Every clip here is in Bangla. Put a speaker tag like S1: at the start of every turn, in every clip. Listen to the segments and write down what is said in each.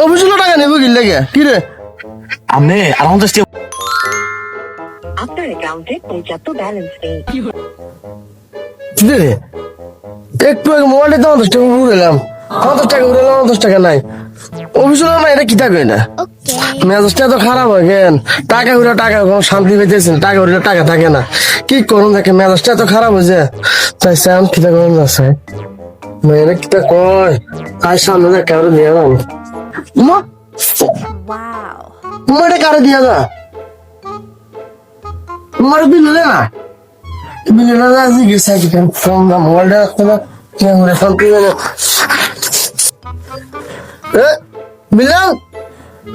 S1: অফিস টাকা নেবো কি লাগে কি রে
S2: আপনি আর
S3: আপনার অ্যাকাউন্টে পর্যাপ্ত ব্যালেন্স নেই।
S1: একটু আগে মোবাইলটা 50 টাকা উড়েলাম 50 টাকা উড়েলাম 50 টাকা নাই অফিস না এটা কি থাকবে না মেজাজটা তো খারাপ হয় কেন টাকা উড়ে টাকা শান্তি পেতেছেন টাকা উড়ে টাকা থাকে না কি করুন দেখে মেজাজটা তো খারাপ হয়েছে তাই স্যাম কিতা করুন না স্যার মেয়েরা কিতা কয় আজ সামনে দেখ কারো দিয়ে দাও মা মোবাইলটা কারো দিয়ে দা মোবাইল বিল না বিলের না জিজ্ঞেস আছে কেন ফোন না মোবাইলটা রাখতে না কেন করে ফোন পেয়ে না বিল্লাল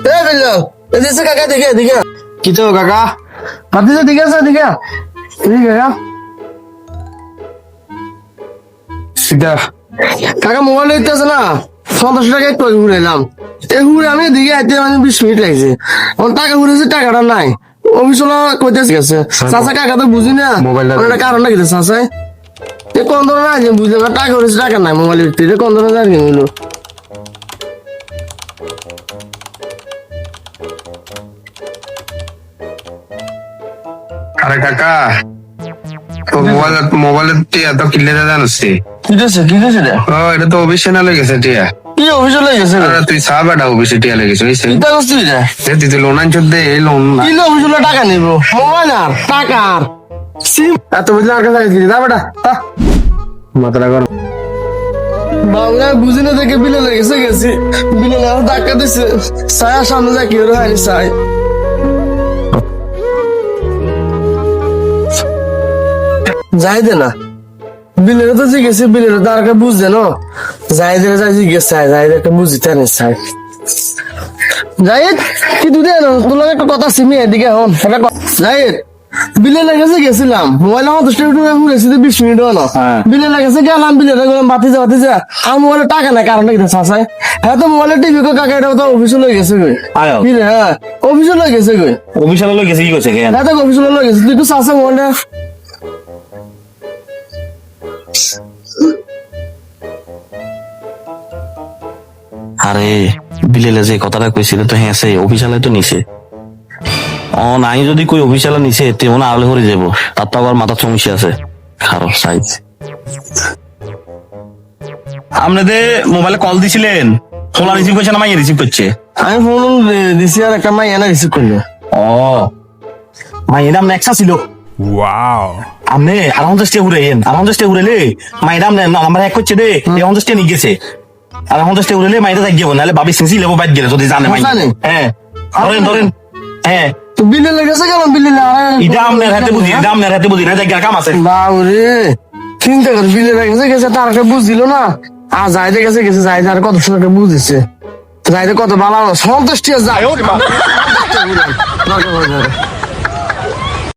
S1: বিল্লাল এদিকে কাকা দেখে দেখে কি তো কাকা আপনি তো দেখে আছে দেখে ঠিক আছে সিধা কাকা মোবাইল দিতে আছে না 50 টাকা একটু ঘুরেলাম এই ঘুরে আমি দিকে আইতে মানে 20 মিনিট লাগছে ওর টাকা ঘুরেছে টাকাটা নাই অফিসলা কইতেছে গেছে চাচা কাকা তো বুঝি না মোবাইলটা কারণ নাকি চাচা এ কোন ধরনের আছে বুঝলে না টাকা ঘুরেছে টাকা নাই মোবাইল দিতে কোন ধরনের আর কি হইলো
S4: আরে কাকা তো মোবাইলের টিয়া তো কিনলে জানাচ্ছি
S1: কি হয়েছে রে
S4: ও এটা তো অফিসে না লেগেছে টিয়া
S1: কি অফিসে লেগেছে
S4: আরে তুই সা বেটা অফিসে টিয়া লেগেছে
S1: চিন্তা করছিস রে
S4: তুই তো লোন আনছ দে এই লোন না
S1: কি অফিসে টাকা নিব মোবাইল আর টাকা আর সিম এত বুঝলে আর কাছে দিদি না বেটা মাথাটা গরম বাংলা বুঝি না দেখে বিলে লেগেছে গেছি বিলে না ধাক্কা দিছে ছায়া সামনে যা কি হলো হয়নি ছাই যাই দে না বিলের তো জিজ্ঞেস বিলের তো আর বুঝছে না যাই দে যাই জিজ্ঞেস চাই যাই একটা বুঝতে নি চাই যাই কি দুধে তোর একটা কথা সিমি এদিকে হন যাই বিলে লেগেছে গেছিলাম মোবাইল আমার 10 টাকা ঘুরেছি 20 মিনিট হলো বিলে লেগেছে গেলাম বিলে গেলাম বাতি যা আর মোবাইলে টাকা নাই কারণ কি চাচাই হ্যাঁ তো মোবাইলে টিভি কাকা এটা তো অফিসে লই গেছে কই কি রে হ্যাঁ অফিসে লই গেছে কই
S2: অফিসে লই গেছে কি কইছে কেন
S1: হ্যাঁ তো অফিসে লই গেছে তুই তো চাচা মোবাইলটা
S2: আরে বিলেলে যে কথাটা কইছিল তো হ্যাঁ সে অফিসালে তো নিছে ও নাই যদি কই অফিসালে নিছে তেমন আলে হরে যাব তার তো আবার মাথা সমস্যা আছে খারাপ সাইজ আপনাদের মোবাইলে কল দিছিলেন ফোন রিসিভ করছে না মাইয়া রিসিভ করছে
S1: আমি ফোন দিছি আর একটা মাইয়া না রিসিভ করলো
S2: ও মাইয়া নাম নেক্সা ছিল
S5: Wow.
S2: আপনি আর 50 টাকা উড়াইয়েন আর 50 টাকা উড়াইলে মাইয়া নাম্বার এক করছে দে 50 টাকা নিয়ে গেছে আর 50 টাকা উড়াইলে মাইয়া যাই গেবো নাহলে ভাবি সিসি লেবো বাইট গেলে যদি জানে মাইয়া হ্যাঁ ধরেন হ্যাঁ
S1: তো বিলে লেগেছে গেলাম বিলে
S2: এটা আপনার হাতে বুঝি না জায়গা কাম আছে
S1: বাউরে চিন্তা কর বিলে গেছে তার একটা বুঝ দিল না আর যাইতে গেছে যাই আর কত সুন্দর বুঝিছে যাইতে কত ভালো সন্তুষ্টি যায়